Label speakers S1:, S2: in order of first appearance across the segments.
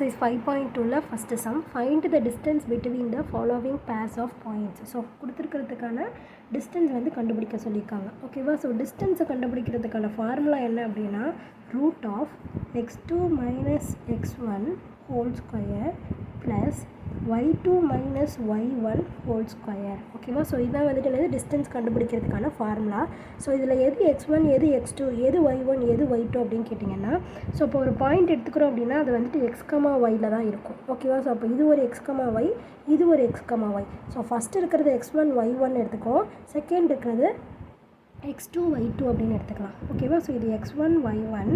S1: exercise 5.2 first sum. Find the distance between the following pairs of points. So கொடுத்திருக்கிறதுக்கான distance வந்து கண்டுபிடிக்க சொல்லியிருக்காங்க. ஓகேவா? So டிஸ்டன்ஸை கண்டுபிடிக்கிறதுக்கான formula என்ன அப்படின்னா root of x2 minus x1 whole square plus y2 minus y1 whole square. ஓகேவா? So இதான் வந்துட்டு என்னது டிஸ்டன்ஸ் கண்டுபிடிக்கிறதுக்கான ஃபார்முலா. ஸோ இதில் எது x1 எது x2 எது y1 எது y2 அப்படின்னு கேட்டிங்கன்னா, ஸோ இப்போ ஒரு பாயிண்ட் எடுத்துக்கிறோம் அப்படின்னா அது வந்துட்டு x, y தான் இருக்கும். ஓகேவா? ஸோ அப்போ இது ஒரு x, y இது ஒரு x, y. ஸோ ஃபஸ்ட் இருக்கிறது x1 y1 எடுத்துக்கோ, செகண்ட் இருக்கிறது x2 y2 அப்படின்னு எடுத்துக்கலாம். ஓகேவா? ஸோ இது x1 y1,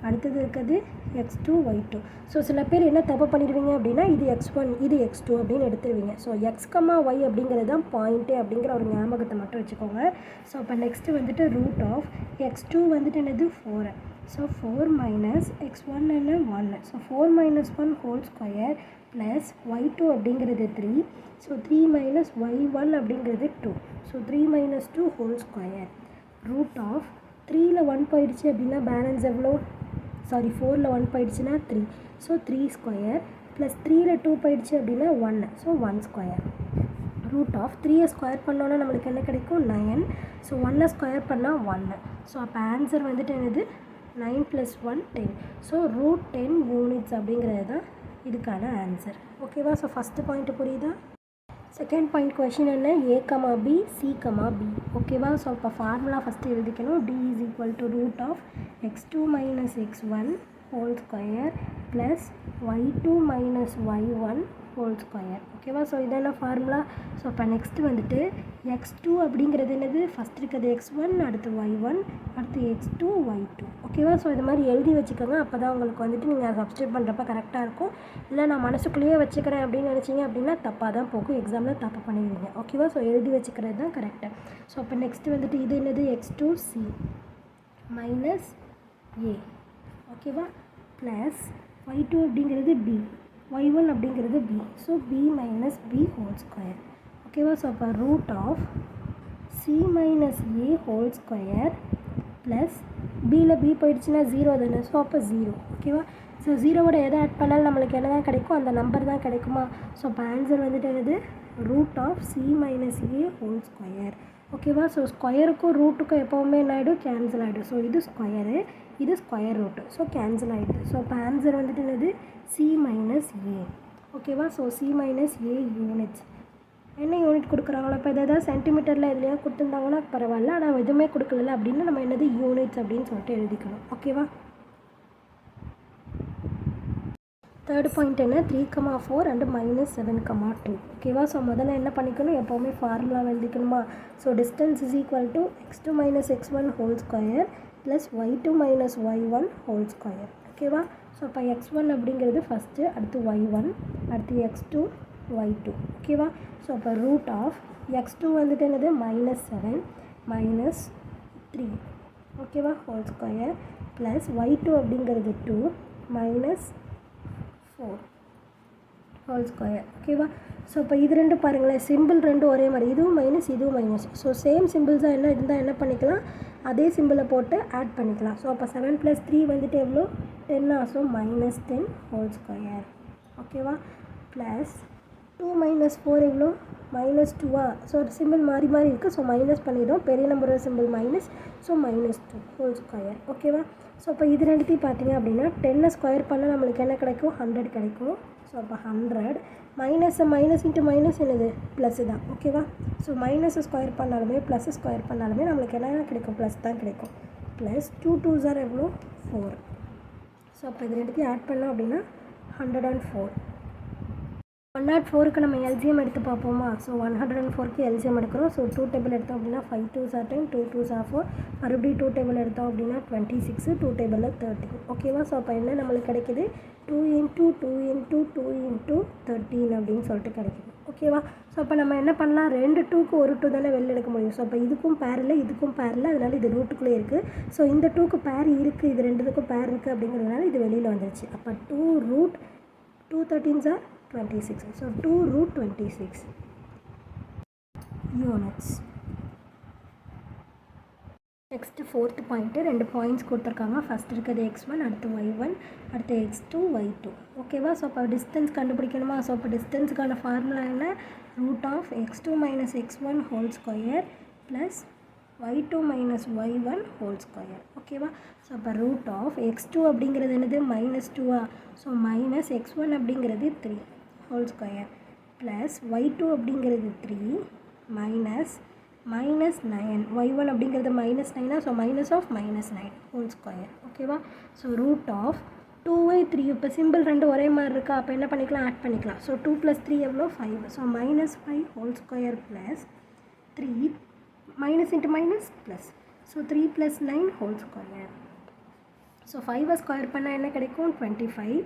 S1: அடுத்தது இருக்கிறது x2 y2. ஸோ சில பேர் என்ன தப்பு பண்ணிடுவீங்க அப்படின்னா இது x1 இது x2 அப்படின்னு எடுத்துருவீங்க. ஸோ x, y அப்படிங்கிறது தான் பாயிண்ட்டு அப்படிங்கிற ஒரு ஞாபகத்தை மட்டும் வச்சுக்கோங்க. ஸோ அப்போ நெக்ஸ்ட்டு வந்துட்டு ரூட் ஆஃப் x2 வந்துட்டு என்னது 4. ஸோ 4 மைனஸ் x1 என்ன 1. So 4 minus 1 whole square plus y2 அப்படிங்கிறது 3. ஸோ 3 மைனஸ் y1 அப்படிங்கிறது 2. So 3 minus 2 whole square root of 3ல் 1 போயிடுச்சு அப்படின்னா பேலன்ஸ் எவ்வளோ, சாரி 4ல் 1 போயிடுச்சுன்னா 3. ஸோ 3 ஸ்கொயர் ப்ளஸ் 3ல் 2 போயிடுச்சு அப்படின்னா 1. ஸோ 1 ஸ்கொயர் ரூட் ஆஃப் 3யை ஸ்கொயர் பண்ணோன்னா நம்மளுக்கு என்ன கிடைக்கும் 9. ஸோ 1னை ஸ்கொயர் பண்ணால் 1. ஸோ அப்போ ஆன்சர் வந்துட்டு என்னது 9 + 1 10. ஸோ ரூட் 10 யூனிட்ஸ் அப்படிங்கிறது தான் இதுக்கான ஆன்சர். ஓகேவா? ஸோ ஃபஸ்ட்டு பாயிண்ட்டு புரியுதா? செகண்ட் பாயிண்ட் கொஷின் என்ன a, b, c, b. ஓகேவா? ஸோ இப்போ ஃபார்முலா ஃபஸ்ட்டு எழுதிக்கணும். d = root of x2 minus x1 whole square plus y2 minus y1 whole square. ஓகேவா? ஸோ இதான ஃபார்முலா. ஸோ இப்போ next வந்துட்டு x2 அப்படிங்கிறது என்னது, ஃபஸ்ட் இருக்கிறது x1, அடுத்து y1, அடுத்து x2 y2. ஓகேவா? ஸோ இது மாதிரி எழுதி வச்சுக்கோங்க. அப்போ தான் உங்களுக்கு வந்துட்டு நீங்கள் சப்ஸ்டியூட் பண்ணுறப்ப கரெக்டாக இருக்கும். இல்லை நான் மனசுக்குள்ளேயே வச்சுக்கிறேன் அப்படின்னு நினச்சிங்க அப்படின்னா தப்பாக தான் போகும், எக்ஸாமில் தப்பு பண்ணிடுவீங்க. ஓகேவா? ஸோ எழுதி வச்சுக்கிறது தான் கரெக்டு. ஸோ அப்போ நெக்ஸ்ட்டு வந்துட்டு இது என்னது x2c மைனஸ் a. ஓகேவா? ப்ளஸ் y2 அப்படிங்கிறது b, y1 அப்படிங்கிறது b. So b minus b whole square. ஓகேவா? ஸோ அப்போ root of c minus a whole square plus பியில் b போயிடுச்சுன்னா 0 தானே. ஸோ அப்போ 0. ஓகேவா? ஸோ 0வோட எதை ஆட் பண்ணாலும் நம்மளுக்கு என்ன தான் கிடைக்கும், அந்த நம்பர் தான் கிடைக்குமா. ஸோ அப்போ ஆன்சர் வந்துட்டு என்னது root of c minus a whole square. ஓகேவா? ஸோ ஸ்கொயருக்கும் ரூட்டுக்கும் எப்போவுமே என்ன ஆகிடும், கேன்சல் ஆகிடும். ஸோ இது ஸ்கொயரு, இது ஸ்கொயர் ரூட்டு. ஸோ கேன்சல் ஆகிடுது. ஸோ அப்போ ஆன்சர் வந்துட்டு என்னது c மைனஸ் a. ஓகேவா? So c minus a units. என்ன யூனிட் கொடுக்குறாங்களோ, இப்போ எதாவது சென்டிமீட்டரில் எதுலையா கொடுத்துருந்தாங்கன்னா பரவாயில்ல, ஆனால் எதுவுமே கொடுக்கல அப்படின்னா நம்ம என்னது யூனிட்ஸ் அப்படின்னு சொல்லிட்டு எழுதிக்கணும். ஓகேவா? தேர்ட் பாயிண்ட் என்ன 3, 4 அண்டு மைனஸ் 7, 2. ஓகேவா? ஸோ முதல்ல என்ன பண்ணிக்கணும், எப்போவுமே ஃபார்முலா எழுதிக்கணுமா. So distance is equal to x2 minus x1 whole square plus y2 minus y1 whole square. ஓகேவா? ஸோ இப்போ x1 அப்படிங்கிறது ஃபஸ்ட்டு, அடுத்து y1, அடுத்து x2 y2. ஓகேவா? ஸோ அப்போ ரூட் ஆஃப் x2 வந்துட்டு என்னது மைனஸ் 7 மைனஸ் 3. ஓகேவா? ஹோல் ஸ்கொயர் ப்ளஸ் y2 அப்படிங்கிறது 2 மைனஸ் 4 ஹோல் ஸ்கொயர். ஓகேவா? ஸோ இப்போ இது ரெண்டு பாருங்களேன், சிம்பிள் ரெண்டு ஒரே மாதிரி, இதுவும் மைனஸ் இதுவும் மைனஸ். ஸோ சேம் சிம்பிள்ஸாக என்ன இருந்தால் என்ன பண்ணிக்கலாம், அதே சிம்பிளை போட்டு ஆட் பண்ணிக்கலாம். ஸோ அப்போ 7 + 3 வந்துட்டு எவ்வளோ 10. So minus 10 whole square. ஓகேவா? ப்ளஸ் 2 மைனஸ் 4 எவ்வளோ மைனஸ் 2. ஸோ சிம்பிள் மாறி மாறி இருக்குது. ஸோ மைனஸ் பண்ணிடும், பெரிய நம்பரோட simple minus. So minus 2 whole square. ஓகேவா? ஸோ இப்போ இது ரெண்டுத்தையும் பார்த்தீங்க அப்படின்னா 10 ஸ்கொயர் பண்ணால் நம்மளுக்கு என்ன கிடைக்கும், 100 கிடைக்கும். ஸோ அப்போ 100 மைனஸ் இன்ட்டு மைனஸ் என்னது ப்ளஸ்ஸு தான். ஓகேவா? ஸோ மைனஸ் ஸ்கொயர் பண்ணாலுமே ப்ளஸ் ஸ்கொயர் பண்ணாலுமே நம்மளுக்கு என்ன கிடைக்கும், ப்ளஸ் தான் கிடைக்கும். ப்ளஸ் 2 2s are எவ்வளோ 4. ஸோ அப்போ இது ரெண்டுத்தையும் ஆட் பண்ணோம் அப்படின்னா 104. 104க்கு நம்ம எல்சிஎம் எடுத்து பார்ப்போமா. ஸோ 104க்கு எல்சிஎம் எடுக்கிறோம். ஸோ 2 டேபிள் எடுத்தோம் அப்படின்னா 5 2s are 10, 2 2s are 4. மறுபடியும் 2 டேபிள் எடுத்தோம் அப்படின்னா 26, 2 டேபிளில் 13. ஓகேவா? ஸோ அப்போ என்ன நம்மளுக்கு கிடைக்கிது 2 × 2 × 2 × 13 அப்படின்னு சொல்லிட்டு கிடைக்கிது. ஓகேவா? ஸோ அப்போ நம்ம என்ன பண்ணலாம், 2 2க்கு ஒரு 2 தானே வெளில எடுக்க முடியும். ஸோ அப்போ இதுக்கும் பேர் இல்லை, இதுக்கும் பேர் இல்லை, அதனால் இது ரூட்டுக்குள்ளே இருக்குது. ஸோ இந்த 2க்கு பேர் இருக்குது, இது ரெண்டுத்துக்கும் பேர் இருக்குது அப்படிங்கிறதுனால இது வெளியில் வந்துருச்சு. அப்போ 2 root 2 13s are 26. So 2 root 26 units. Next fourth point 2 points கொடுத்துருக்காங்க. ஃபஸ்ட் இருக்கிறது x1, அடுத்து y1, அடுத்து x2, y2. ஓகேவா? ஸோ அப்போ டிஸ்டன்ஸ் கண்டுபிடிக்கணுமா? ஸோ அப்போ டிஸ்டன்ஸுக்கான ஃபார்முலா என்ன? Root of x2 minus x1 whole square plus y2 minus y1 whole square. ஓகேவா? ஸோ அப்போ ரூட் ஆஃப் x2 அப்படிங்கிறது என்னது? -2. ஸோ மைனஸ் x1 அப்படிங்கிறது 3 ஹோல் ஸ்கொயர் ப்ளஸ் y2 அப்படிங்கிறது 3 மைனஸ் -9 y1 அப்படிங்கிறது -9. So minus of -9 whole square. ஓகேவா? So root of 2/3. இப்போ simple ரெண்டு ஒரே மாதிரி இருக்கா? அப்போ என்ன பண்ணிக்கலாம்? ஆட் பண்ணிக்கலாம். ஸோ 2 + 3 எவ்வளோ? 5. So -5 whole square plus 3 minus into minus plus. So 3 + 9 whole square. So 5 square பண்ணால் என்ன கிடைக்கும்? 25.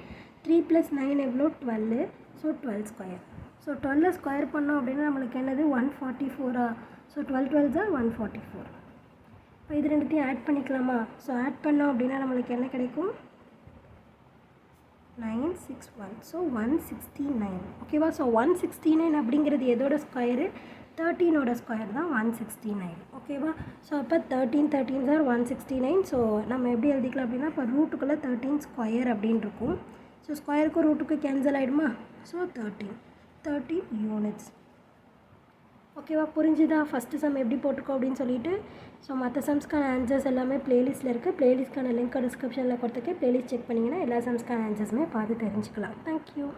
S1: 3 + 9 எவ்வளோ? 12. So 12 square. ஸோ 12 ஸ்கொயர் பண்ணோம் அப்படின்னா நம்மளுக்கு என்னது? 144. ஸோ 12 12 144. இப்போ இது ரெண்டுத்தையும் ஆட் பண்ணிக்கலாமா? ஸோ ஆட் பண்ணோம் அப்படின்னா நம்மளுக்கு என்ன கிடைக்கும்? 961. ஸோ 169. ஓகேவா? ஸோ 169 அப்படிங்கிறது எதோட ஸ்கொயரு? 13ஓட ஸ்கொயர் தான் 169. ஓகேவா? ஸோ அப்போ 13 13 169. ஸோ நம்ம எப்படி எழுதிக்கலாம் அப்படின்னா இப்போ ரூட்டுக்குள்ளே 13 ஸ்கொயர் அப்படின்னு இருக்கும். ஸோ ஸ்கொயருக்கும் ரூட்டுக்கு கேன்சல் ஆகிடுமா? So 13 units. ஓகேவா? புரிஞ்சுதா ஃபஸ்ட்டு சம் எப்படி போட்டுக்கோ அப்படின்னு சொல்லிட்டு? ஸோ மற்ற சம்ஸ்க்கான ஆன்சர்ஸ் எல்லாமே ப்ளேலிஸ்ட்டில் இருக்குது. ப்ளேலிஸ்ட்க்கான லிங்க் டிஸ்கிரிப்ஷனில் கொடுத்துருக்கேன். ப்ளேலிஸ்ட் செக் பண்ணிங்கன்னா எல்லா சம்ஸ்க்கான ஆன்சர்ஸுமே பார்த்து தெரிஞ்சுக்கலாம். தேங்க்யூ.